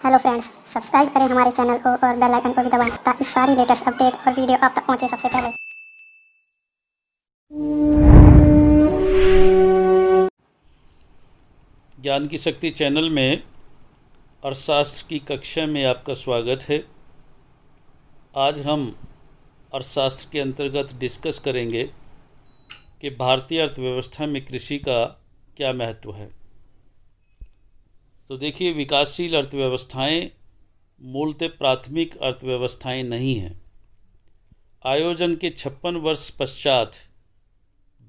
Hello friends, subscribe करें हमारे channel को और बेल आइकन को भी दबाएं ताकि सारी लेटेस्ट अपडेट और वीडियो आप तक पहुंचे सबसे पहले। ज्ञान की शक्ति चैनल में अर्थशास्त्र की कक्षा में आपका स्वागत है। आज हम अर्थशास्त्र के अंतर्गत डिस्कस करेंगे कि भारतीय अर्थव्यवस्था में कृषि का क्या महत्व है। तो देखिए, विकासशील अर्थव्यवस्थाएं मूलतः प्राथमिक अर्थव्यवस्थाएं नहीं हैं। आयोजन के 56 वर्ष पश्चात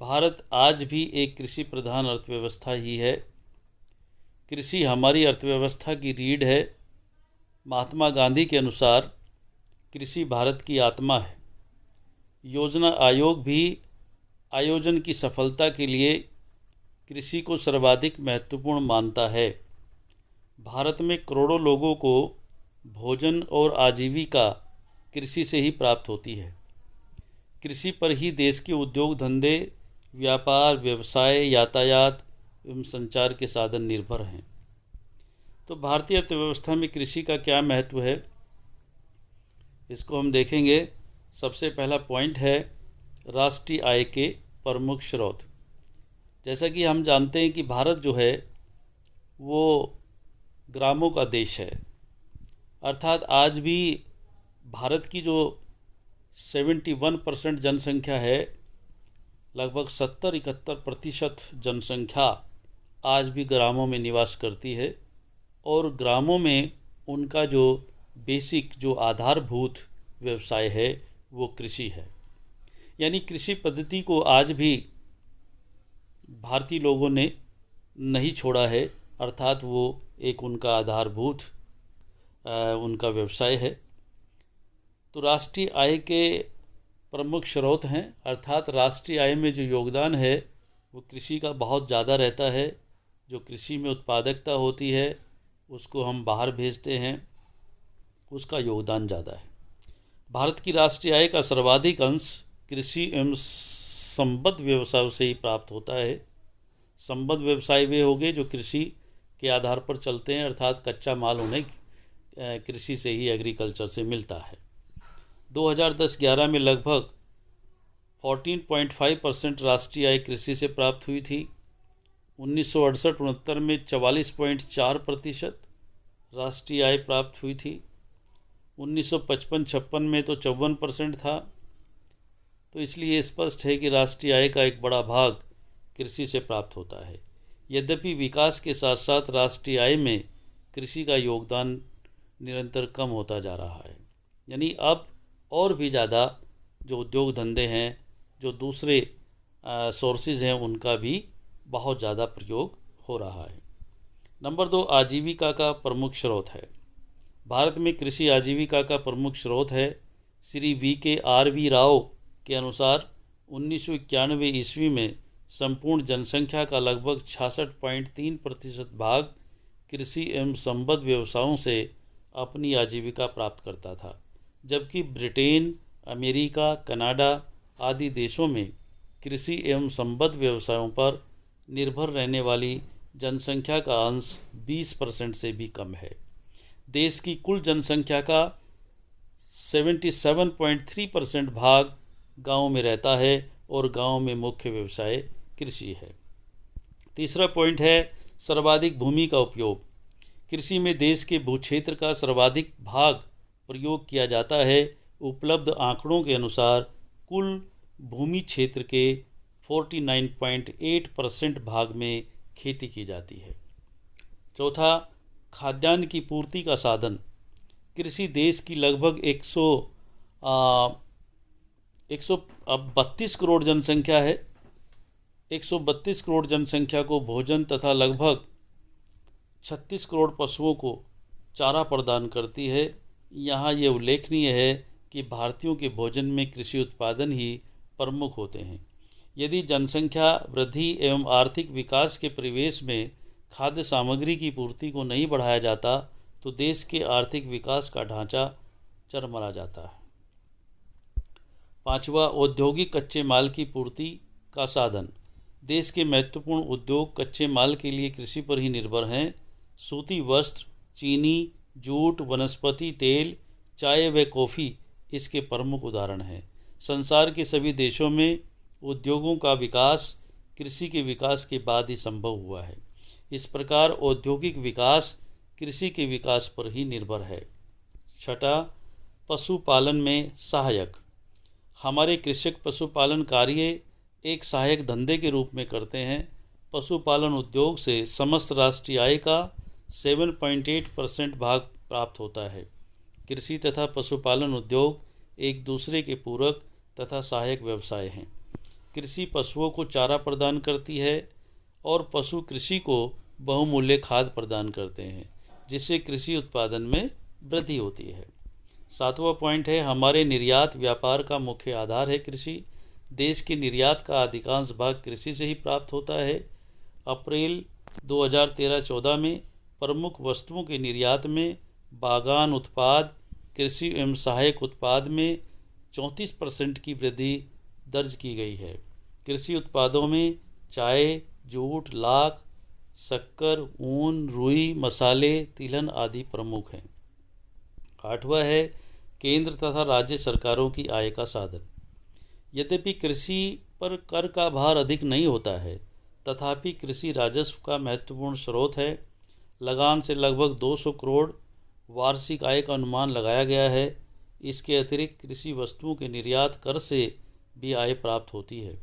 भारत आज भी एक कृषि प्रधान अर्थव्यवस्था ही है। कृषि हमारी अर्थव्यवस्था की रीढ़ है। महात्मा गांधी के अनुसार कृषि भारत की आत्मा है। योजना आयोग भी आयोजन की सफलता के लिए कृषि को सर्वाधिक महत्वपूर्ण मानता है। भारत में करोड़ों लोगों को भोजन और आजीविका कृषि से ही प्राप्त होती है। कृषि पर ही देश के उद्योग धंधे, व्यापार, व्यवसाय, यातायात एवं संचार के साधन निर्भर हैं। तो भारतीय अर्थव्यवस्था में कृषि का क्या महत्व है, इसको हम देखेंगे। सबसे पहला पॉइंट है राष्ट्रीय आय के प्रमुख स्रोत। जैसा कि हम जानते हैं कि भारत जो है वो ग्रामों का देश है, अर्थात आज भी भारत की जो 71% जनसंख्या है, लगभग 70-71% जनसंख्या आज भी ग्रामों में निवास करती है। और ग्रामों में उनका जो बेसिक, जो आधारभूत व्यवसाय है वो कृषि है। यानी कृषि पद्धति को आज भी भारतीय लोगों ने नहीं छोड़ा है, अर्थात वो एक उनका आधारभूत उनका व्यवसाय है। तो राष्ट्रीय आय के प्रमुख स्रोत हैं, अर्थात राष्ट्रीय आय में जो योगदान है वो कृषि का बहुत ज़्यादा रहता है। जो कृषि में उत्पादकता होती है उसको हम बाहर भेजते हैं, उसका योगदान ज़्यादा है। भारत की राष्ट्रीय आय का सर्वाधिक अंश कृषि एवं संबद्ध व्यवसायों से ही प्राप्त होता है। संबद्ध व्यवसाय वे हो गए जो कृषि के आधार पर चलते हैं, अर्थात कच्चा माल उन्हें कृषि से ही, एग्रीकल्चर से मिलता है। 2010-11 में लगभग 14.5% राष्ट्रीय आय कृषि से प्राप्त हुई थी। 1968-69 में 44.4% राष्ट्रीय आय प्राप्त हुई थी। 1955-56 में तो 54% था। तो इसलिए स्पष्ट है कि राष्ट्रीय आय का एक बड़ा भाग कृषि से प्राप्त होता है। यद्यपि विकास के साथ साथ राष्ट्रीय आय में कृषि का योगदान निरंतर कम होता जा रहा है। यानी अब और भी ज़्यादा जो उद्योग धंधे हैं, जो दूसरे सोर्सेज हैं, उनका भी बहुत ज़्यादा प्रयोग हो रहा है। नंबर 2, आजीविका का प्रमुख स्रोत है। भारत में कृषि आजीविका का प्रमुख स्रोत है। श्री VKRV राव के अनुसार 1991 ईस्वी में संपूर्ण जनसंख्या का लगभग 66.3% भाग कृषि एवं संबद्ध व्यवसायों से अपनी आजीविका प्राप्त करता था, जबकि ब्रिटेन, अमेरिका, कनाडा आदि देशों में कृषि एवं संबद्ध व्यवसायों पर निर्भर रहने वाली जनसंख्या का अंश 20% से भी कम है। देश की कुल जनसंख्या का 77.3% भाग गाँव में रहता है और गाँव में मुख्य व्यवसाय कृषि है। तीसरा पॉइंट है सर्वाधिक भूमि का उपयोग। कृषि में देश के भूक्षेत्र का सर्वाधिक भाग प्रयोग किया जाता है। उपलब्ध आंकड़ों के अनुसार कुल भूमि क्षेत्र के 49.8% भाग में खेती की जाती है। चौथा, खाद्यान्न की पूर्ति का साधन। कृषि देश की लगभग 132 करोड़ जनसंख्या है। 132 करोड़ जनसंख्या को भोजन तथा लगभग 36 करोड़ पशुओं को चारा प्रदान करती है। यहाँ ये उल्लेखनीय है कि भारतीयों के भोजन में कृषि उत्पादन ही प्रमुख होते हैं। यदि जनसंख्या वृद्धि एवं आर्थिक विकास के परिवेश में खाद्य सामग्री की पूर्ति को नहीं बढ़ाया जाता तो देश के आर्थिक विकास का ढांचा चरमरा जाता है। पांचवा, औद्योगिक कच्चे माल की पूर्ति का साधन। देश के महत्वपूर्ण उद्योग कच्चे माल के लिए कृषि पर ही निर्भर हैं। सूती वस्त्र, चीनी, जूट, वनस्पति तेल, चाय व कॉफ़ी इसके प्रमुख उदाहरण हैं। संसार के सभी देशों में उद्योगों का विकास कृषि के विकास के बाद ही संभव हुआ है। इस प्रकार औद्योगिक विकास कृषि के विकास पर ही निर्भर है। छठा, पशुपालन में सहायक। हमारे कृषक पशुपालन कार्य एक सहायक धंधे के रूप में करते हैं। पशुपालन उद्योग से समस्त राष्ट्रीय आय का 7.8% भाग प्राप्त होता है। कृषि तथा पशुपालन उद्योग एक दूसरे के पूरक तथा सहायक व्यवसाय हैं। कृषि पशुओं को चारा प्रदान करती है और पशु कृषि को बहुमूल्य खाद्य प्रदान करते हैं, जिससे कृषि उत्पादन में वृद्धि होती है। सातवां पॉइंट है, हमारे निर्यात व्यापार का मुख्य आधार है कृषि। देश के निर्यात का अधिकांश भाग कृषि से ही प्राप्त होता है। अप्रैल 2013-14 में प्रमुख वस्तुओं के निर्यात में बागान उत्पाद, कृषि एवं सहायक उत्पाद में 34% की वृद्धि दर्ज की गई है। कृषि उत्पादों में चाय, जूट, लाख, शक्कर, ऊन, रुई, मसाले, तिलहन आदि प्रमुख हैं। आठवां है, केंद्र तथा राज्य सरकारों की आय का साधन। यद्यपि कृषि पर कर का भार अधिक नहीं होता है, तथापि कृषि राजस्व का महत्वपूर्ण स्रोत है। लगान से लगभग 200 करोड़ वार्षिक आय का अनुमान लगाया गया है। इसके अतिरिक्त कृषि वस्तुओं के निर्यात कर से भी आय प्राप्त होती है।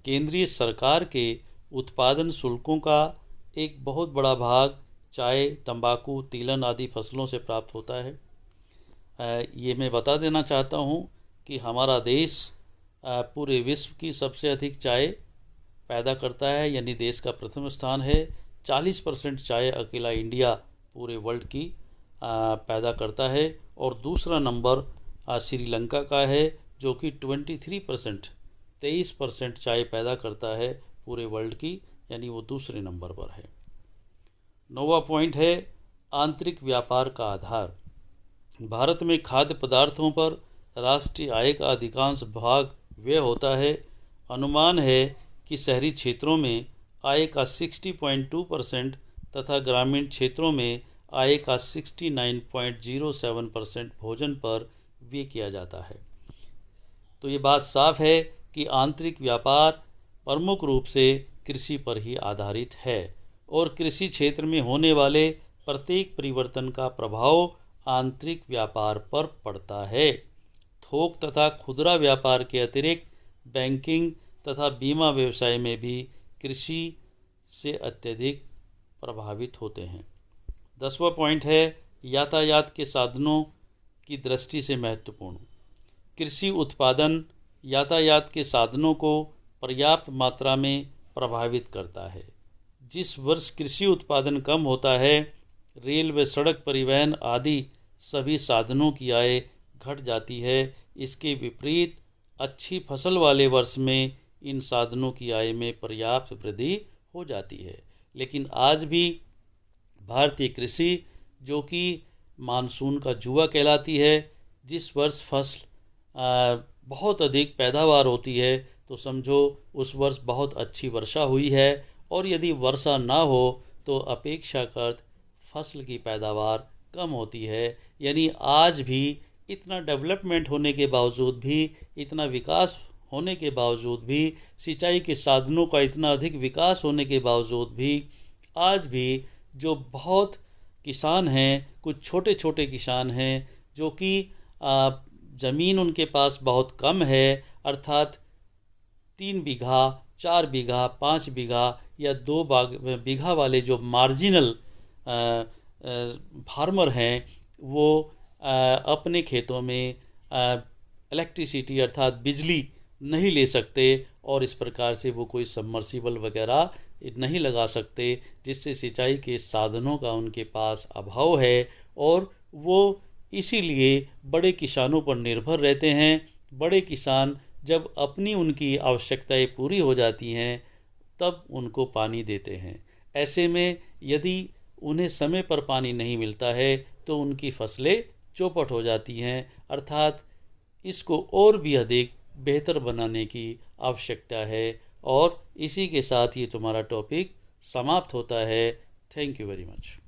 केंद्रीय सरकार के उत्पादन शुल्कों का एक बहुत बड़ा भाग चाय, तंबाकू, तिलहन आदि फसलों से प्राप्त होता है। ये मैं बता देना चाहता हूँ कि हमारा देश पूरे विश्व की सबसे अधिक चाय पैदा करता है, यानी देश का प्रथम स्थान है। 40% चाय अकेला इंडिया पूरे वर्ल्ड की पैदा करता है और दूसरा नंबर श्रीलंका का है, जो कि 23% चाय पैदा करता है पूरे वर्ल्ड की, यानी वो दूसरे नंबर पर है। 9वां पॉइंट है, आंतरिक व्यापार का आधार। भारत में खाद्य पदार्थों पर राष्ट्रीय आय का अधिकांश भाग व्यय होता है। अनुमान है कि शहरी क्षेत्रों में आय का 60.2% तथा ग्रामीण क्षेत्रों में आय का 69.07% भोजन पर व्यय किया जाता है। तो ये बात साफ है कि आंतरिक व्यापार प्रमुख रूप से कृषि पर ही आधारित है और कृषि क्षेत्र में होने वाले प्रत्येक परिवर्तन का प्रभाव आंतरिक व्यापार पर पड़ता है। थोक तथा खुदरा व्यापार के अतिरिक्त बैंकिंग तथा बीमा व्यवसाय में भी कृषि से अत्यधिक प्रभावित होते हैं। 10वां पॉइंट है, यातायात के साधनों की दृष्टि से महत्वपूर्ण। कृषि उत्पादन यातायात के साधनों को पर्याप्त मात्रा में प्रभावित करता है। जिस वर्ष कृषि उत्पादन कम होता है, रेल व सड़क परिवहन आदि सभी साधनों की आय घट जाती है। इसके विपरीत अच्छी फसल वाले वर्ष में इन साधनों की आय में पर्याप्त वृद्धि हो जाती है। लेकिन आज भी भारतीय कृषि, जो कि मानसून का जुआ कहलाती है, जिस वर्ष फसल बहुत अधिक पैदावार होती है तो समझो उस वर्ष बहुत अच्छी वर्षा हुई है, और यदि वर्षा ना हो तो अपेक्षाकृत फसल की पैदावार कम होती है। यानी आज भी इतना डेवलपमेंट होने के बावजूद भी, इतना विकास होने के बावजूद भी, सिंचाई के साधनों का इतना अधिक विकास होने के बावजूद भी, आज भी जो बहुत किसान हैं, कुछ छोटे छोटे किसान हैं जो कि ज़मीन उनके पास बहुत कम है, अर्थात 3 बीघा, 4 बीघा, 5 बीघा या 2 बीघा वाले जो मार्जिनल फार्मर हैं, वो अपने खेतों में इलेक्ट्रिसिटी अर्थात बिजली नहीं ले सकते और इस प्रकार से वो कोई सबमर्सिबल वगैरह नहीं लगा सकते, जिससे सिंचाई के साधनों का उनके पास अभाव है और वो इसीलिए बड़े किसानों पर निर्भर रहते हैं। बड़े किसान जब अपनी उनकी आवश्यकताएं पूरी हो जाती हैं तब उनको पानी देते हैं। ऐसे में यदि उन्हें समय पर पानी नहीं मिलता है तो उनकी फसलें चौपट हो जाती हैं, अर्थात इसको और भी अधिक बेहतर बनाने की आवश्यकता है। और इसी के साथ ये तुम्हारा टॉपिक समाप्त होता है। Thank you very much.